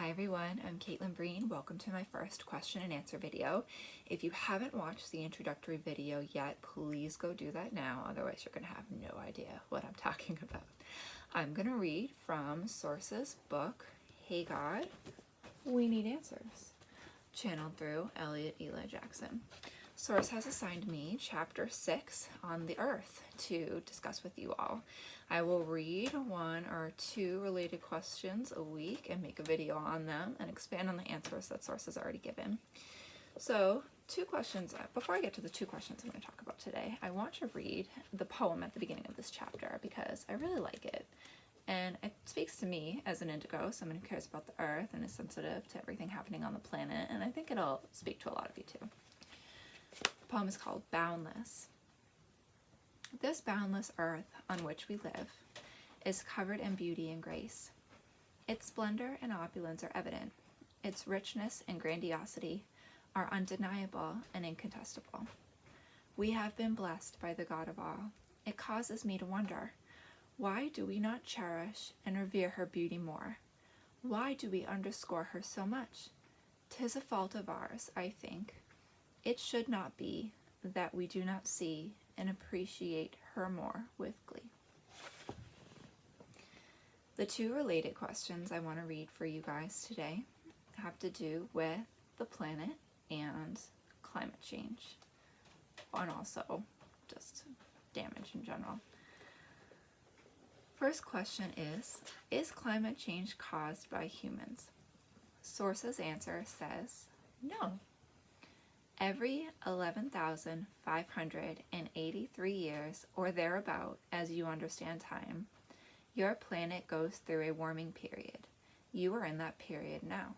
Hi everyone, I'm Caitlin Breen. Welcome to my first question and answer video. If you haven't watched the introductory video yet, please go do that now, otherwise you're going to have no idea what I'm talking about. I'm going to read from Source's book, Hey God, We Need Answers, channeled through Elliot Eli Jackson. Source has assigned me chapter 6 on the earth to discuss with you all. I will read one or two related questions a week and make a video on them and expand on the answers that Source has already given. So, two questions. Before I get to the two questions I'm going to talk about today, I want to read the poem at the beginning of this chapter because I really like it. And it speaks to me as an indigo, someone who cares about the earth and is sensitive to everything happening on the planet, and I think it'll speak to a lot of you too. The poem is called Boundless. This boundless earth on which we live is covered in beauty and grace. Its splendor and opulence are evident. Its richness and grandiosity are undeniable and incontestable. We have been blessed by the God of all. It causes me to wonder, why do we not cherish and revere her beauty more? Why do we underscore her so much? 'Tis a fault of ours, I think. It should not be that we do not see and appreciate her more with glee. The two related questions I want to read for you guys today have to do with the planet and climate change, and also just damage in general. First question is climate change caused by humans? Source's answer says no. Every 11,583 years, or thereabout, as you understand time, your planet goes through a warming period. You are in that period now.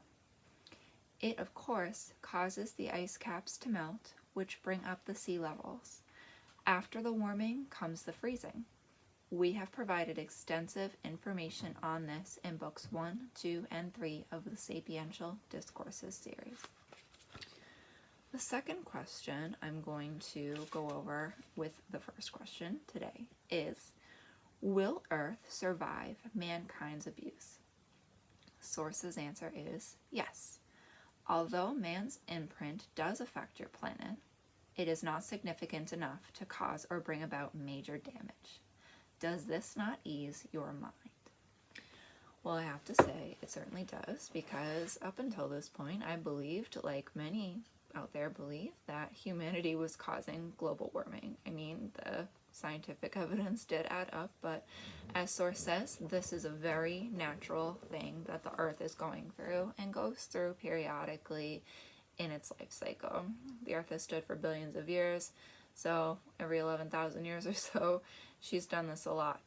It, of course, causes the ice caps to melt, which bring up the sea levels. After the warming comes the freezing. We have provided extensive information on this in books 1, 2, and 3 of the Sapiential Discourses series. The second question I'm going to go over with the first question today is, will Earth survive mankind's abuse? Source's answer is yes. Although man's imprint does affect your planet, it is not significant enough to cause or bring about major damage. Does this not ease your mind? Well, I have to say it certainly does, because up until this point I believed, like many out there believe, that humanity was causing global warming. I mean, the scientific evidence did add up, but as Source says, this is a very natural thing that the earth is going through and goes through periodically in its life cycle. The earth has stood for billions of years, so every 11,000 years or so she's done this a lot.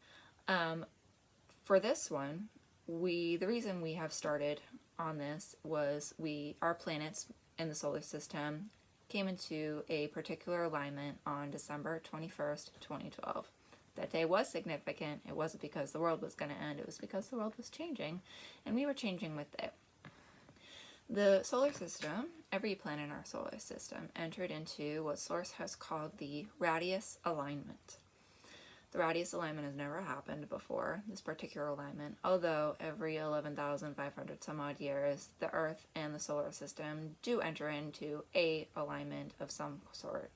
For this one, the reason we have started on this was our planets in the solar system came into a particular alignment on December 21st, 2012. That day was significant. It wasn't because the world was going to end, it was because the world was changing, and we were changing with it. The solar system, every planet in our solar system, entered into what Source has called the radius alignment. The radius alignment has never happened before, this particular alignment, although every 11,500 some odd years, the Earth and the solar system do enter into an alignment of some sort.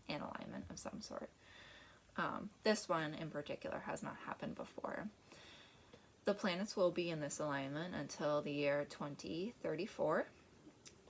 This one in particular has not happened before. The planets will be in this alignment until the year 2034,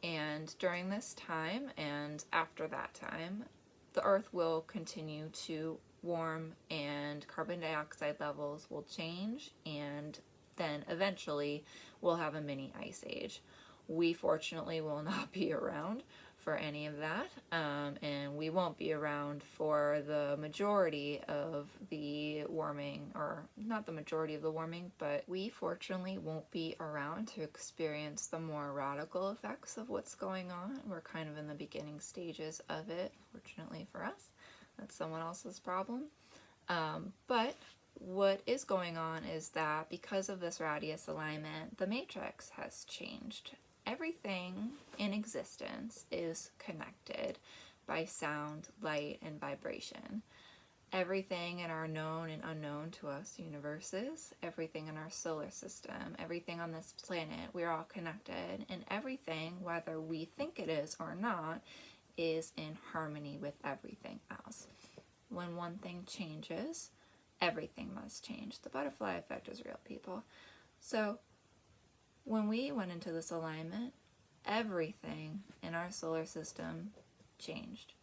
and during this time and after that time, the Earth will continue to warm and carbon dioxide levels will change, and then eventually we'll have a mini ice age. We fortunately will not be around for any of that, and we won't be around for the majority of the warming, or not the majority of the warming, but we fortunately won't be around to experience the more radical effects of what's going on. We're kind of in the beginning stages of it, fortunately for us. That's someone else's problem. But what is going on is that because of this radius alignment, the matrix has changed. Everything in existence is connected by sound, light, and vibration. everything in our known and unknown to us universes, everything in our solar system, everything on this planet, we're all connected, and everything, whether we think it is or not, is in harmony with everything else. When one thing changes, everything must change. The butterfly effect is real, people. So when we went into this alignment, everything in our solar system changed.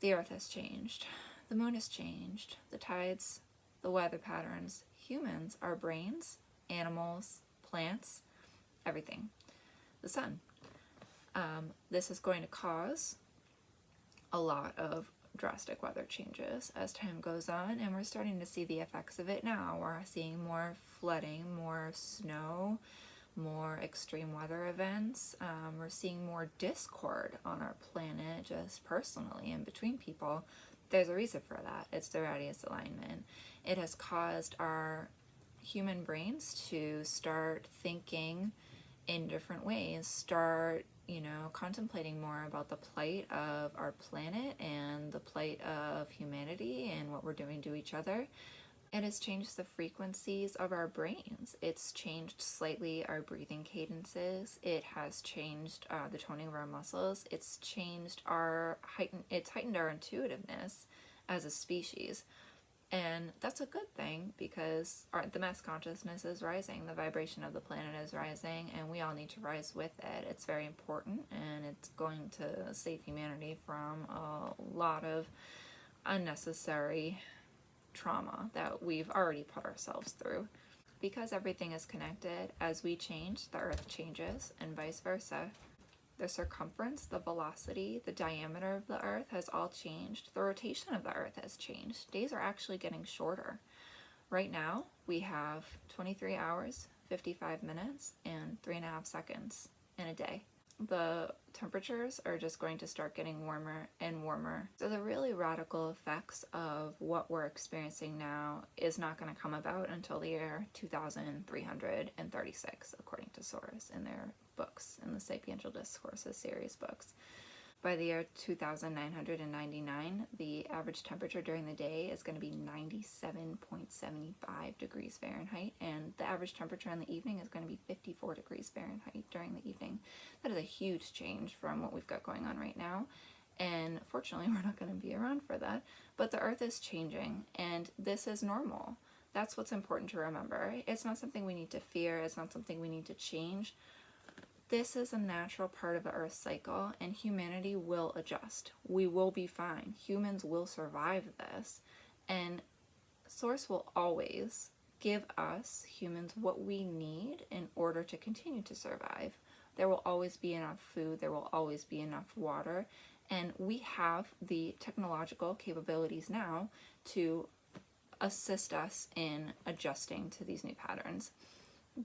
The earth has changed. The moon has changed. The tides, the weather patterns, humans, our brains, animals, plants, everything. The sun. This is going to cause a lot of drastic weather changes as time goes on, and we're starting to see the effects of it now. We're seeing more flooding, more snow, more extreme weather events. We're seeing more discord on our planet, just personally and between people. There's a reason for that. It's the radius alignment. It has caused our human brains to start thinking in different ways, start contemplating more about the plight of our planet and the plight of humanity and what we're doing to each other. It has changed the frequencies of our brains. It's changed slightly our breathing cadences. It has changed the toning of our muscles. It's heightened our intuitiveness as a species. And that's a good thing because the mass consciousness is rising, the vibration of the planet is rising, and we all need to rise with it. It's very important, and it's going to save humanity from a lot of unnecessary trauma that we've already put ourselves through. Because everything is connected, as we change, the earth changes, and vice versa. The circumference, the velocity, the diameter of the earth has all changed. The rotation of the earth has changed. Days are actually getting shorter. Right now, we have 23 hours, 55 minutes, and 3.5 seconds in a day. The temperatures are just going to start getting warmer and warmer. So the really radical effects of what we're experiencing now is not going to come about until the year 2336, according to Soros in their books, in the Sapiential Discourses series books. By the year 2999, the average temperature during the day is going to be 97.75 degrees Fahrenheit, and the average temperature in the evening is going to be 54 degrees Fahrenheit during the evening. That is a huge change from what we've got going on right now, and fortunately we're not going to be around for that, but the earth is changing, and this is normal. That's what's important to remember. It's not something we need to fear, it's not something we need to change. This is a natural part of the Earth cycle, and humanity will adjust. We will be fine. Humans will survive this, and Source will always give us, humans, what we need in order to continue to survive. There will always be enough food, there will always be enough water, and we have the technological capabilities now to assist us in adjusting to these new patterns.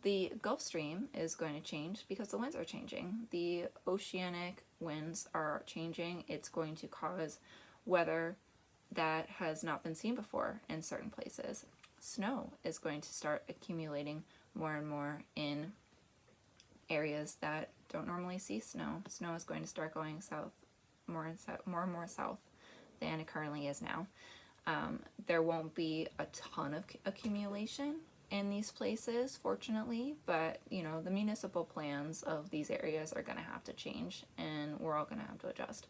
The Gulf Stream is going to change because the winds are changing. The oceanic winds are changing. It's going to cause weather that has not been seen before in certain places. Snow is going to start accumulating more and more in areas that don't normally see snow. Snow is going to start going south, more and more south than it currently is now. There won't be a ton of accumulation in these places, fortunately, but the municipal plans of these areas are going to have to change, and we're all going to have to adjust.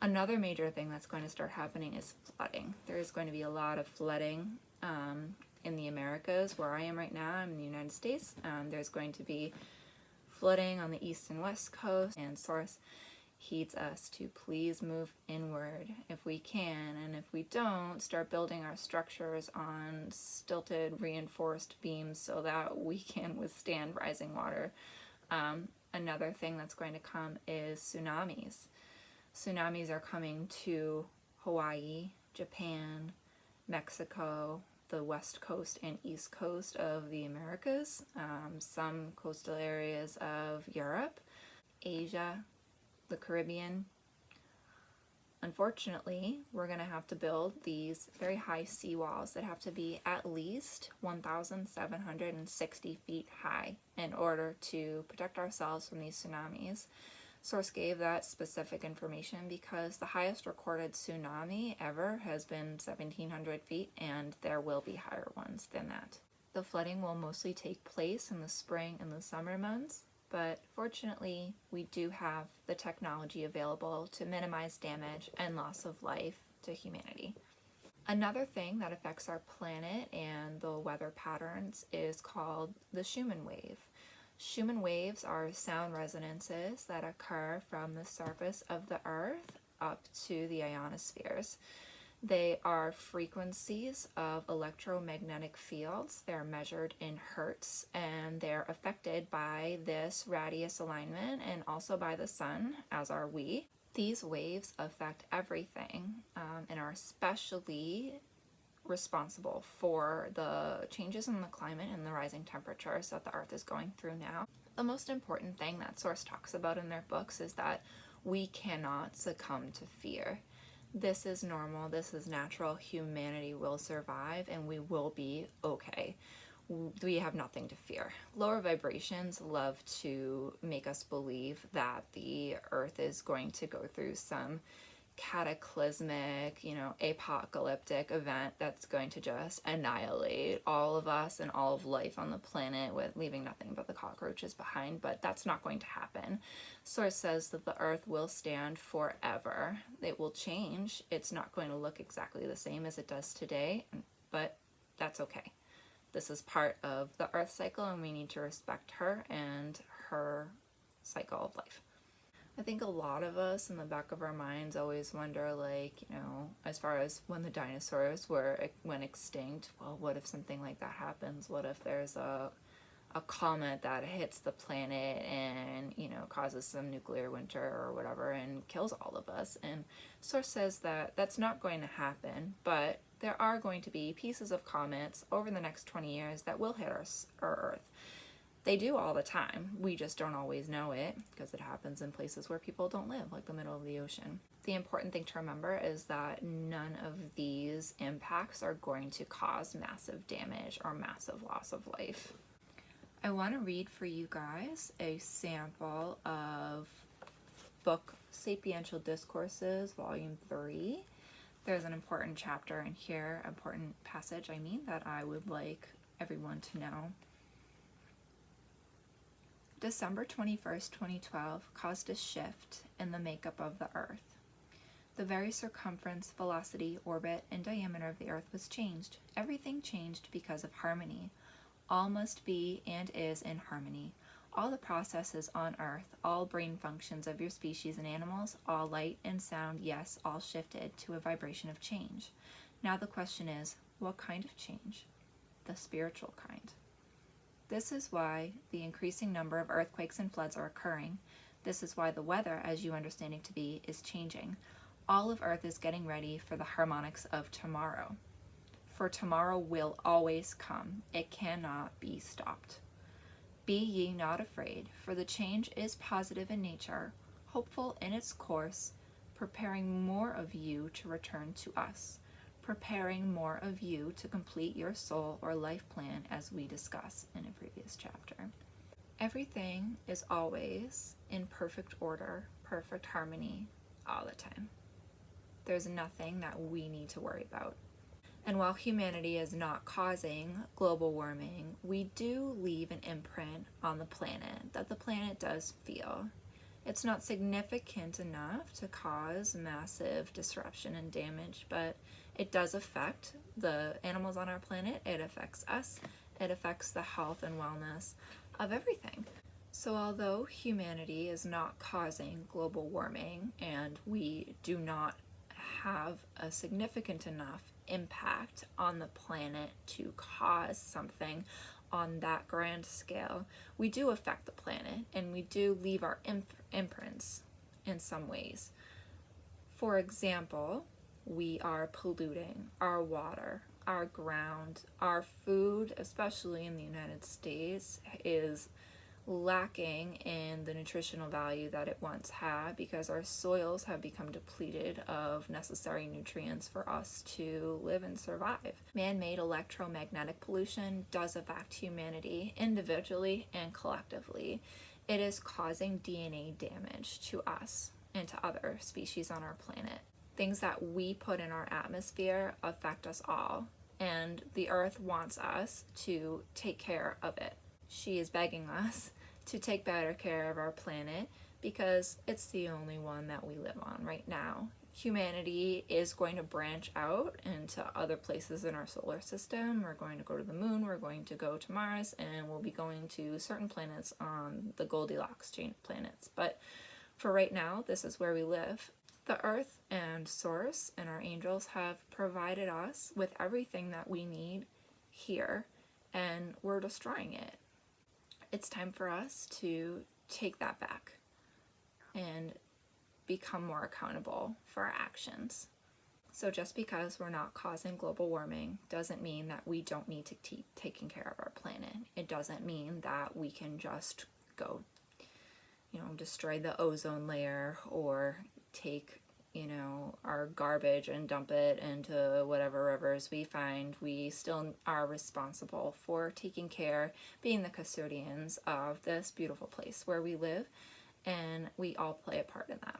Another major thing that's going to start happening is flooding. There is going to be a lot of flooding in the Americas, where I am right now. I'm in the United States. There's going to be flooding on the east and west coast, and Source heeds us to please move inward if we can, and if we don't, start building our structures on stilted, reinforced beams so that we can withstand rising water. Another thing that's going to come is tsunamis. Tsunamis are coming to Hawaii, Japan, Mexico, the west coast and east coast of the Americas, some coastal areas of Europe, Asia, the Caribbean. Unfortunately, we're going to have to build these very high seawalls that have to be at least 1,760 feet high in order to protect ourselves from these tsunamis. Source gave that specific information because the highest recorded tsunami ever has been 1,700 feet, and there will be higher ones than that. The flooding will mostly take place in the spring and the summer months, but fortunately we do have the technology available to minimize damage and loss of life to humanity. Another thing that affects our planet and the weather patterns is called the Schumann wave. Schumann waves are sound resonances that occur from the surface of the Earth up to the ionospheres. They are frequencies of electromagnetic fields. They're measured in hertz, and they're affected by this radius alignment and also by the sun, as are we. These waves affect everything and are especially responsible for the changes in the climate and the rising temperatures that the Earth is going through now. The most important thing that Source talks about in their books is that we cannot succumb to fear. This is normal, this is natural, humanity will survive, and we will be okay. We have nothing to fear. Lower vibrations love to make us believe that the Earth is going to go through some cataclysmic, apocalyptic event that's going to just annihilate all of us and all of life on the planet, with leaving nothing but the cockroaches behind, but that's not going to happen. Source says that the Earth will stand forever. It will change. It's not going to look exactly the same as it does today, but that's okay. This is part of the Earth cycle, and we need to respect her and her cycle of life. I think a lot of us in the back of our minds always wonder, as far as when the dinosaurs went extinct, well, what if something like that happens? What if there's a comet that hits the planet and, causes some nuclear winter or whatever and kills all of us? And Source says that that's not going to happen, but there are going to be pieces of comets over the next 20 years that will hit our Earth. They do all the time. We just don't always know it because it happens in places where people don't live, like the middle of the ocean. The important thing to remember is that none of these impacts are going to cause massive damage or massive loss of life. I want to read for you guys a sample of book Sapiential Discourses, Volume 3. There's an important chapter in here, important passage, that I would like everyone to know. December 21st, 2012 caused a shift in the makeup of the Earth. The very circumference, velocity, orbit, and diameter of the Earth was changed. Everything changed because of harmony. All must be and is in harmony. All the processes on Earth, all brain functions of your species and animals, all light and sound, yes, all shifted to a vibration of change. Now the question is, what kind of change? The spiritual kind. This is why the increasing number of earthquakes and floods are occurring. This is why the weather, as you understand it to be, is changing. All of Earth is getting ready for the harmonics of tomorrow. For tomorrow will always come. It cannot be stopped. Be ye not afraid, for the change is positive in nature, hopeful in its course, preparing more of you to return to us, preparing more of you to complete your soul or life plan, as we discuss in a previous chapter. Everything is always in perfect order, perfect harmony, all the time. There's nothing that we need to worry about. And while humanity is not causing global warming, we do leave an imprint on the planet that the planet does feel. It's not significant enough to cause massive disruption and damage, but it does affect the animals on our planet. It affects us. It affects the health and wellness of everything. So although humanity is not causing global warming and we do not have a significant enough impact on the planet to cause something on that grand scale, we do affect the planet and we do leave our imprints in some ways. For example, we are polluting our water, our ground, our food, especially in the United States, is lacking in the nutritional value that it once had because our soils have become depleted of necessary nutrients for us to live and survive. Man-made electromagnetic pollution does affect humanity individually and collectively. it is causing DNA damage to us and to other species on our planet. Things that we put in our atmosphere affect us all, and the Earth wants us to take care of it. She is begging us to take better care of our planet because it's the only one that we live on right now. Humanity is going to branch out into other places in our solar system. We're going to go to the moon, we're going to go to Mars, and we'll be going to certain planets on the Goldilocks chain of planets. But for right now, this is where we live. The Earth and Source and our angels have provided us with everything that we need here, and we're destroying it. It's time for us to take that back and become more accountable for our actions. So just because we're not causing global warming doesn't mean that we don't need to keep taking care of our planet. It doesn't mean that we can just go, destroy the ozone layer or take, our garbage and dump it into whatever rivers we find. We still are responsible for taking care, being the custodians of this beautiful place where we live, and we all play a part in that.